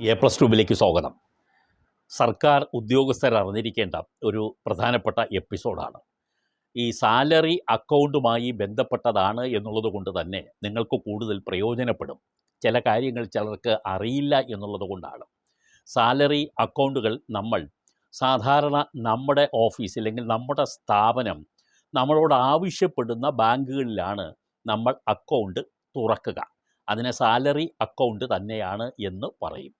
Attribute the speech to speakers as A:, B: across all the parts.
A: A+2 സ്വാഗതം. സർക്കാർ ഉദ്യോഗസ്ഥർ അറിഞ്ഞിരിക്കേണ്ട ഒരു പ്രധാനപ്പെട്ട എപ്പിസോഡാണ്. ഈ സാലറി അക്കൗണ്ടുമായി ബന്ധപ്പെട്ടതാണ് എന്നുള്ളത് കൊണ്ട് തന്നെ നിങ്ങൾക്ക് കൂടുതൽ പ്രയോജനപ്പെടും. ചില കാര്യങ്ങൾ ചിലർക്ക് അറിയില്ല എന്നുള്ളത് കൊണ്ടാണ്. സാലറി അക്കൗണ്ടുകൾ നമ്മൾ സാധാരണ നമ്മുടെ ഓഫീസ് അല്ലെങ്കിൽ നമ്മുടെ സ്ഥാപനം നമ്മളോട് ആവശ്യപ്പെടുന്ന ബാങ്കുകളിലാണ് നമ്മൾ അക്കൗണ്ട് തുറക്കുക. അതിനെ സാലറി അക്കൗണ്ട് തന്നെയാണ് എന്ന് പറയും.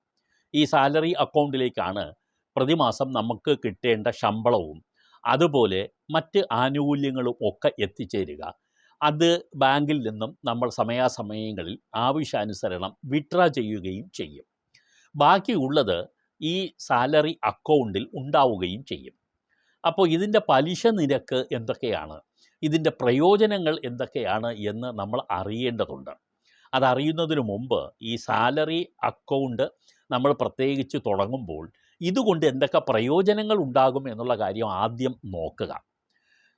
A: ഈ സാലറി അക്കൗണ്ടിലേക്കാണ് പ്രതിമാസം നമുക്ക് കിട്ടേണ്ട ശമ്പളവും അതുപോലെ മറ്റ് ആനുകൂല്യങ്ങളും ഒക്കെ എത്തിച്ചേരുക. അത് ബാങ്കിൽ നിന്നും നമ്മൾ സമയാസമയങ്ങളിൽ ആവശ്യാനുസരണം വിത്ഡ്രാ ചെയ്യുകയും ചെയ്യും. ബാക്കിയുള്ളത് ഈ സാലറി അക്കൗണ്ടിൽ ഉണ്ടാവുകയും ചെയ്യും. അപ്പോൾ ഇതിൻ്റെ പലിശ നിരക്ക് എന്തൊക്കെയാണ്, ഇതിൻ്റെ പ്രയോജനങ്ങൾ എന്തൊക്കെയാണ് എന്ന് നമ്മൾ അറിയേണ്ടതുണ്ട്. അതറിയുന്നതിന് മുമ്പ് ഈ സാലറി അക്കൗണ്ട് നമ്മൾ പ്രത്യേകിച്ച് തുടങ്ങുമ്പോൾ ഇതുകൊണ്ട് എന്തൊക്കെ പ്രയോജനങ്ങൾ ഉണ്ടാകും എന്നുള്ള കാര്യം ആദ്യം നോക്കുക.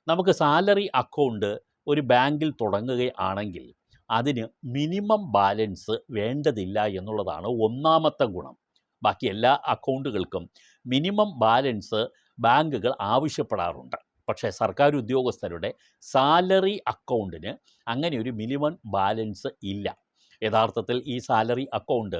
A: നമുക്ക് സാലറി അക്കൗണ്ട് ഒരു ബാങ്കിൽ തുടങ്ങുകയാണെങ്കിൽ അതിന് മിനിമം ബാലൻസ് വേണ്ടതില്ല എന്നുള്ളതാണ് ഒന്നാമത്തെ ഗുണം. ബാക്കി എല്ലാ അക്കൗണ്ടുകൾക്കും മിനിമം ബാലൻസ് ബാങ്കുകൾ ആവശ്യപ്പെടാറുണ്ട്. പക്ഷേ സർക്കാർ ഉദ്യോഗസ്ഥരുടെ സാലറി അക്കൗണ്ടിന് അങ്ങനെ ഒരു മിനിമം ബാലൻസ് ഇല്ല. യഥാർത്ഥത്തിൽ ഈ സാലറി അക്കൗണ്ട്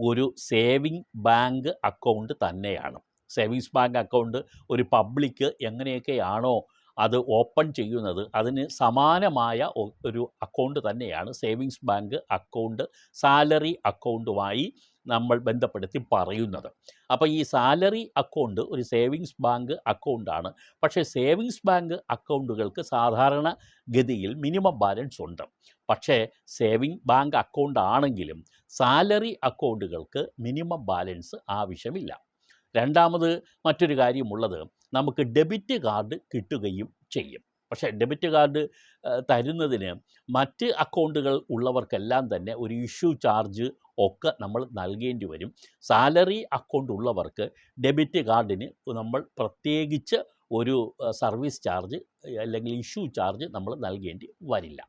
A: ഒരു സേവിങ് ബാങ്ക് അക്കൗണ്ട് തന്നെയാണ്. സേവിങ്സ് ബാങ്ക് അക്കൗണ്ട് ഒരു പബ്ലിക്ക് എങ്ങനെയൊക്കെയാണോ അത് ഓപ്പൺ ചെയ്യുന്നത് അതിന് സമാനമായ ഒരു അക്കൗണ്ട് തന്നെയാണ് സേവിങ്സ് ബാങ്ക് അക്കൗണ്ട് സാലറി അക്കൗണ്ടുമായി നമ്മൾ ബന്ധപ്പെടുത്തി പറയുന്നത്. അപ്പോൾ ഈ സാലറി അക്കൗണ്ട് ഒരു സേവിങ്സ് ബാങ്ക് അക്കൗണ്ടാണ്. പക്ഷേ സേവിങ്സ് ബാങ്ക് അക്കൗണ്ടുകൾക്ക് സാധാരണ ഗതിയിൽ മിനിമം ബാലൻസ് ഉണ്ട്. പക്ഷേ സേവിങ് ബാങ്ക് അക്കൗണ്ട് ആണെങ്കിലും സാലറി അക്കൗണ്ടുകൾക്ക് മിനിമം ബാലൻസ് ആവശ്യമില്ല. രണ്ടാമത് മറ്റൊരു കാര്യമുള്ളത്, നമുക്ക് ഡെബിറ്റ് കാർഡ് കിട്ടുകയും ചെയ്യും. പക്ഷേ ഡെബിറ്റ് കാർഡ് തരുന്നതിന് മറ്റ് അക്കൗണ്ടുകൾ ഉള്ളവർക്കെല്ലാം തന്നെ ഒരു ഇഷ്യൂ ചാർജ് ഒക്കെ നമ്മൾ നൽകേണ്ടി വരും. സാലറി അക്കൗണ്ട് ഉള്ളവർക്ക് ഡെബിറ്റ് കാർഡിന് നമ്മൾ പ്രത്യേകിച്ച് ഒരു സർവീസ് ചാർജ് അല്ലെങ്കിൽ ഇഷ്യൂ ചാർജ് നമ്മൾ നൽകേണ്ടി വരില്ല.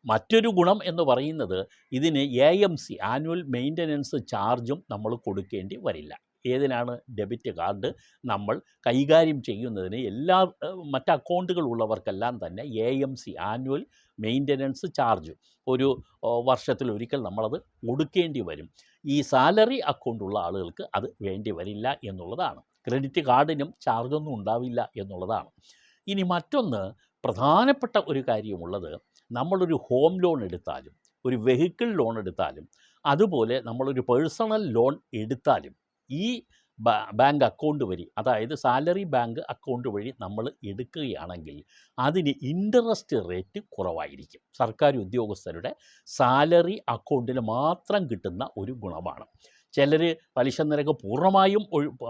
A: മറ്റൊരു ഗുണം എന്ന് പറയുന്നത് ഇതിന് AMC ആനുവൽ മെയിൻ്റനൻസ് ചാർജും നമ്മൾ കൊടുക്കേണ്ടി വരില്ല. ഏതിനാണ്? ഡെബിറ്റ് കാർഡ് നമ്മൾ കൈകാര്യം ചെയ്യുന്നതിന് എല്ലാ മറ്റ് അക്കൗണ്ടുകൾ ഉള്ളവർക്കെല്ലാം തന്നെ AMC ആനുവൽ മെയിൻ്റനൻസ് ചാർജ് ഒരു വർഷത്തിലൊരിക്കൽ നമ്മളത് കൊടുക്കേണ്ടി വരും. ഈ സാലറി അക്കൗണ്ടുള്ള ആളുകൾക്ക് അത് വേണ്ടി വരില്ല എന്നുള്ളതാണ്. ക്രെഡിറ്റ് കാർഡിനും ചാർജൊന്നും ഉണ്ടാവില്ല എന്നുള്ളതാണ്. ഇനി മറ്റൊന്ന് പ്രധാനപ്പെട്ട ഒരു കാര്യമുള്ളത്, നമ്മളൊരു ഹോം ലോൺ എടുത്താലും ഒരു വെഹിക്കിൾ ലോൺ എടുത്താലും അതുപോലെ നമ്മളൊരു പേഴ്സണൽ ലോൺ എടുത്താലും ഈ ബാങ്ക് അക്കൗണ്ട് വഴി, അതായത് സാലറി ബാങ്ക് അക്കൗണ്ട് വഴി നമ്മൾ എടുക്കുകയാണെങ്കിൽ അതിന് ഇൻട്രസ്റ്റ് റേറ്റ് കുറവായിരിക്കും. സർക്കാർ ഉദ്യോഗസ്ഥരുടെ സാലറി അക്കൗണ്ടിന് മാത്രം കിട്ടുന്ന ഒരു ഗുണമാണ്. ചിലർ പലിശ നിരക്ക് പൂർണ്ണമായും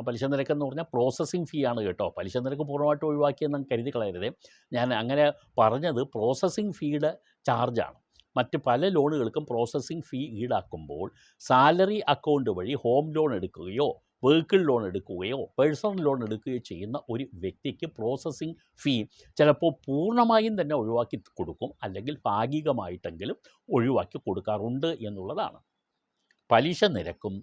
A: പലിശ നിരക്കെന്ന് പറഞ്ഞാൽ പ്രോസസ്സിങ് ഫീ ആണ് കേട്ടോ. പലിശ നിരക്ക് പൂർണ്ണമായിട്ട് ഒഴിവാക്കിയെന്ന് കരുതി കളയരുതേ. ഞാൻ അങ്ങനെ പറഞ്ഞത് പ്രോസസ്സിങ് ഫീയുടെ ചാർജാണ്. മറ്റ് പല ലോണുകൾക്കും പ്രോസസ്സിങ് ഫീ ഈടാക്കുമ്പോൾ സാലറി അക്കൗണ്ട് വഴി ഹോം ലോൺ എടുക്കുകയോ വെഹിക്കിൾ ലോൺ എടുക്കുകയോ പേഴ്സണൽ ലോൺ എടുക്കുകയോ ചെയ്യുന്ന ഒരു വ്യക്തിക്ക് പ്രോസസ്സിങ് ഫീ ചിലപ്പോൾ പൂർണ്ണമായും തന്നെ ഒഴിവാക്കി കൊടുക്കും, അല്ലെങ്കിൽ ഭാഗികമായിട്ടെങ്കിലും ഒഴിവാക്കി കൊടുക്കാറുണ്ട് എന്നുള്ളതാണ്. പലിശ നിരക്കും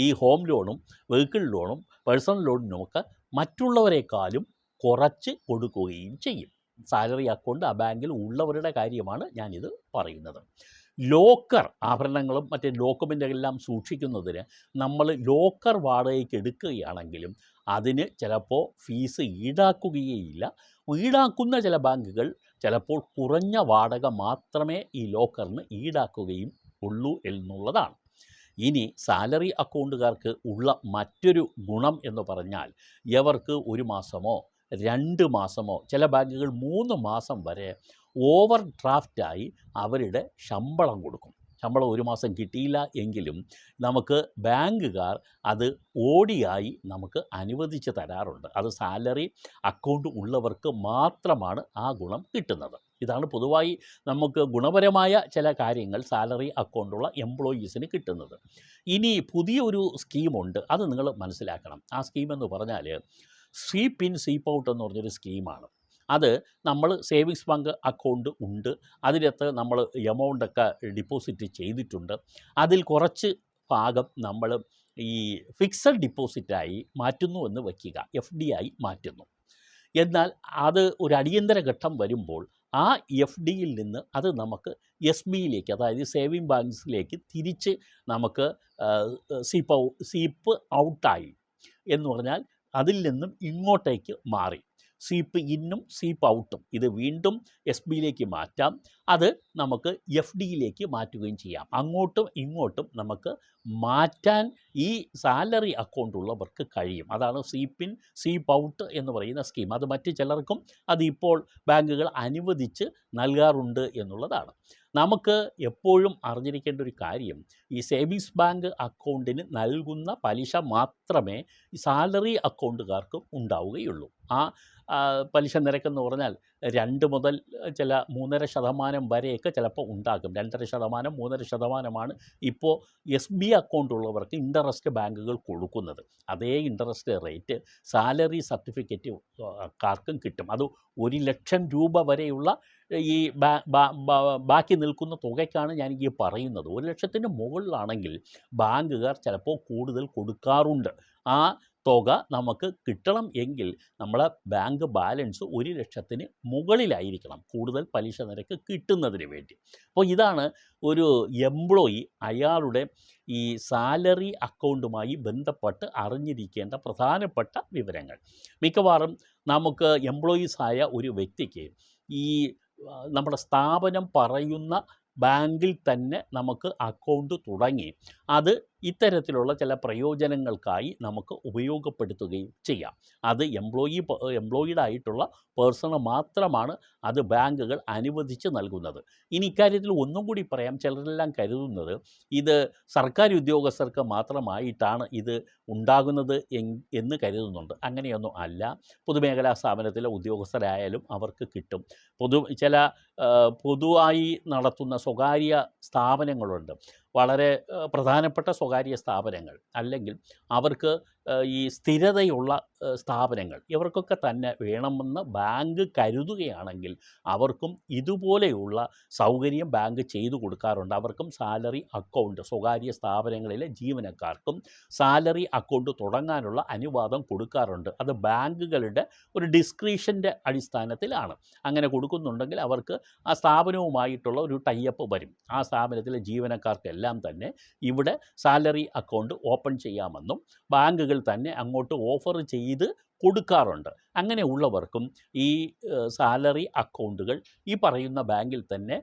A: ഈ ഹോം ലോണും വെഹിക്കിൾ ലോണും പേഴ്സണൽ ലോണിനുമൊക്കെ മറ്റുള്ളവരെക്കാളും കുറച്ച് കൊടുക്കുകയും ചെയ്യും. സാലറി അക്കൗണ്ട് ആ ബാങ്കിൽ ഉള്ളവരുടെ കാര്യമാണ് ഞാനിത് പറയുന്നത്. ലോക്കർ ആഭരണങ്ങളും മറ്റ് ഡോക്യുമെൻ്റെല്ലാം സൂക്ഷിക്കുന്നതിന് നമ്മൾ ലോക്കർ വാടകയ്ക്ക് എടുക്കുകയാണെങ്കിലും അതിന് ചിലപ്പോൾ ഫീസ് ഈടാക്കുകയില്ല. ഈടാക്കുന്ന ചില ബാങ്കുകൾ ചിലപ്പോൾ കുറഞ്ഞ വാടക മാത്രമേ ഈ ലോക്കറിന് ഈടാക്കുകയും ഉള്ളൂ എന്നുള്ളതാണ്. ഇനി സാലറി അക്കൗണ്ടുകാർക്ക് ഉള്ള മറ്റൊരു ഗുണം എന്ന് പറഞ്ഞാൽ ഇവർക്ക് 1 മാസമോ 2 മാസമോ ചില ബാങ്കുകൾ 3 മാസം വരെ ഓവർ ഡ്രാഫ്റ്റായി അവരുടെ ശമ്പളം കൊടുക്കും. ശമ്പളം 1 മാസം കിട്ടിയില്ല എങ്കിലും നമുക്ക് ബാങ്കുകാർ അത് ഓടിയായി നമുക്ക് അനുവദിച്ച് തരാറുണ്ട്. അത് സാലറി അക്കൗണ്ട് ഉള്ളവർക്ക് മാത്രമാണ് ആ ഗുണം കിട്ടുന്നത്. ഇതാണ് പൊതുവായി നമുക്ക് ഗുണപരമായ ചില കാര്യങ്ങൾ സാലറി അക്കൗണ്ടുള്ള എംപ്ലോയീസിന് കിട്ടുന്നത്. ഇനി പുതിയൊരു സ്കീമുണ്ട്, അത് നിങ്ങൾ മനസ്സിലാക്കണം. ആ സ്കീമെന്ന് പറഞ്ഞാൽ സ്വീപ്പ് ഇൻ സ്വീപ്പ് ഔട്ട് എന്ന് പറഞ്ഞൊരു സ്കീമാണ്. അത് നമ്മൾ സേവിങ്സ് ബാങ്ക് അക്കൗണ്ട് ഉണ്ട്, അതിനകത്ത് നമ്മൾ എമൗണ്ടൊക്കെ ഡിപ്പോസിറ്റ് ചെയ്തിട്ടുണ്ട്. അതിൽ കുറച്ച് ഭാഗം നമ്മൾ ഈ ഫിക്സഡ് ഡിപ്പോസിറ്റായി മാറ്റുന്നു എന്ന് വയ്ക്കുക, FD ആയി മാറ്റുന്നു. എന്നാൽ അത് ഒരു അടിയന്തര ഘട്ടം വരുമ്പോൾ ആ FDയിൽ നിന്ന് അത് നമുക്ക് SBയിലേക്ക്, അതായത് സേവിങ് ബാങ്ക്സിലേക്ക് തിരിച്ച് നമുക്ക് സീപ്പ് ഔട്ടായി എന്ന് പറഞ്ഞാൽ അതിൽ നിന്നും ഇങ്ങോട്ടേക്ക് മാറി. സീപ്പ് ഇന്നും സീപ്പ് ഔട്ടും ഇത് വീണ്ടും SBയിലേക്ക് മാറ്റാം. അത് നമുക്ക് FDയിലേക്ക് മാറ്റുകയും ചെയ്യാം. അങ്ങോട്ടും ഇങ്ങോട്ടും നമുക്ക് മാറ്റാൻ ഈ സാലറി അക്കൗണ്ട് ഉള്ളവർക്ക് കഴിയും. അതാണ് സീപ്പ് ഇൻ സീപ്പ് ഔട്ട് എന്ന് പറയുന്ന സ്കീം. അത് മറ്റ് ചിലർക്കും അതിപ്പോൾ ബാങ്കുകൾ അനുവദിച്ച് നൽകാറുണ്ട് എന്നുള്ളതാണ്. നമുക്ക് എപ്പോഴും അറിഞ്ഞിരിക്കേണ്ട ഒരു കാര്യം, ഈ സേവിങ്സ് ബാങ്ക് അക്കൗണ്ടിന് നൽകുന്ന പലിശ മാത്രമേ ഈ സാലറി അക്കൗണ്ടുകാർക്കും ഉണ്ടാവുകയുള്ളൂ. ആ പലിശ നിരക്കെന്ന് പറഞ്ഞാൽ 2 മുതൽ ചില 3.5% വരെയൊക്കെ ചിലപ്പോൾ ഉണ്ടാകും. 2.5%, 3.5%മാണ് ഇപ്പോൾ SB അക്കൗണ്ട് ഉള്ളവർക്ക് ഇൻട്രസ്റ്റ് ബാങ്കുകൾ കൊടുക്കുന്നത്. അതേ ഇൻട്രസ്റ്റ് റേറ്റ് സാലറി സർട്ടിഫിക്കറ്റ് കാർക്കും കിട്ടും. അത് 1 ലക്ഷം രൂപ വരെയുള്ള ഈ ബാക്കി നിൽക്കുന്ന തുകയ്ക്കാണ് ഞാൻ ഈ പറയുന്നത്. 1 ലക്ഷത്തിന് മുകളിലാണെങ്കിൽ ബാങ്കുകാർ ചിലപ്പോൾ കൂടുതൽ കൊടുക്കാറുണ്ട്. ആ തുക നമുക്ക് കിട്ടണം എങ്കിൽ നമ്മളെ ബാങ്ക് ബാലൻസ് 1 ലക്ഷത്തിന് മുകളിലായിരിക്കണം കൂടുതൽ പലിശ നിരക്ക് കിട്ടുന്നതിന് വേണ്ടി. അപ്പോൾ ഇതാണ് ഒരു എംപ്ലോയി അയാളുടെ ഈ സാലറി അക്കൗണ്ടുമായി ബന്ധപ്പെട്ട് അറിഞ്ഞിരിക്കേണ്ട പ്രധാനപ്പെട്ട വിവരങ്ങൾ. മിക്കവാറും നമുക്ക് എംപ്ലോയീസായ ഒരു വ്യക്തിക്ക് ഈ നമ്മുടെ സ്ഥാപനം പറയുന്ന ബാങ്കിൽ തന്നെ നമുക്ക് അക്കൗണ്ട് തുടങ്ങി അത് ഇത്തരത്തിലുള്ള ചില പ്രയോജനങ്ങൾക്കായി നമുക്ക് ഉപയോഗപ്പെടുത്തുകയും ചെയ്യാം. അത് എംപ്ലോയിഡ് ആയിട്ടുള്ള പേഴ്സണ് മാത്രമാണ് അത് ബാങ്കുകൾ അനുവദിച്ച് നൽകുന്നത്. ഇനി ഇക്കാര്യത്തിൽ ഒന്നും കൂടി പറയാം, ചിലരെല്ലാം കരുതുന്നത് ഇത് സർക്കാർ ഉദ്യോഗസ്ഥർക്ക് മാത്രമായിട്ടാണ് ഇത് ഉണ്ടാകുന്നത് എന്ന് കരുതുന്നുണ്ട്. അങ്ങനെയൊന്നും അല്ല. പൊതുമേഖലാ സ്ഥാപനത്തിലെ ഉദ്യോഗസ്ഥരായാലും അവർക്ക് കിട്ടും. പൊതുവായി നടത്തുന്ന സ്വകാര്യ സ്ഥാപനങ്ങളുണ്ട്, വളരെ പ്രധാനപ്പെട്ട സ്വകാര്യ സ്ഥാപനങ്ങൾ, അല്ലെങ്കിൽ അവർക്ക് ഈ സ്ഥിരതയുള്ള സ്ഥാപനങ്ങൾ, ഇവർക്കൊക്കെ തന്നെ വേണമെന്ന് ബാങ്ക് കരുതുകയാണെങ്കിൽ അവർക്കും ഇതുപോലെയുള്ള സൗകര്യം ബാങ്ക് ചെയ്തു കൊടുക്കാറുണ്ട്. അവർക്കും സാലറി അക്കൗണ്ട്, സ്വകാര്യ സ്ഥാപനങ്ങളിലെ ജീവനക്കാർക്കും സാലറി അക്കൗണ്ട് തുടങ്ങാനുള്ള അനുവാദം കൊടുക്കാറുണ്ട്. അത് ബാങ്കുകളുടെ ഒരു ഡിസ്ക്രിഷൻ്റെ അടിസ്ഥാനത്തിലാണ്. അങ്ങനെ കൊടുക്കുന്നുണ്ടെങ്കിൽ അവർക്ക് ആ സ്ഥാപനവുമായിട്ടുള്ള ഒരു ടൈപ്പ് വരും. ആ സ്ഥാപനത്തിലെ ജീവനക്കാർക്കെല്ലാം തന്നെ ഇവിടെ സാലറി അക്കൗണ്ട് ഓപ്പൺ ചെയ്യാമെന്നും ബാങ്കുകൾ തന്നെ അങ്ങോട്ട് ഓഫർ ചെയ്ത് കൊടുക്കാറുണ്ട്. അങ്ങനെയുള്ളവർക്കും ഈ സാലറി അക്കൗണ്ടുകൾ ഈ പറയുന്ന ബാങ്കിൽ തന്നെ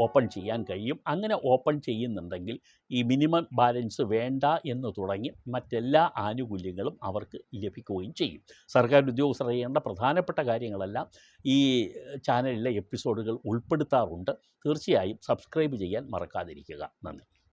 A: ഓപ്പൺ ചെയ്യാൻ കഴിയും. അങ്ങനെ ഓപ്പൺ ചെയ്യുന്നുണ്ടെങ്കിൽ ഈ മിനിമം ബാലൻസ് വേണ്ട എന്ന് തുടങ്ങി മറ്റെല്ലാ ആനുകൂല്യങ്ങളും അവർക്ക് ലഭിക്കുകയും ചെയ്യും. സർക്കാർ ഉദ്യോഗസ്ഥർ ചെയ്യേണ്ട പ്രധാനപ്പെട്ട കാര്യങ്ങളെല്ലാം ഈ ചാനലിലെ എപ്പിസോഡുകൾ ഉൾപ്പെടുത്താറുണ്ട്. തീർച്ചയായും സബ്സ്ക്രൈബ് ചെയ്യാൻ മറക്കാതിരിക്കുക. നന്ദി.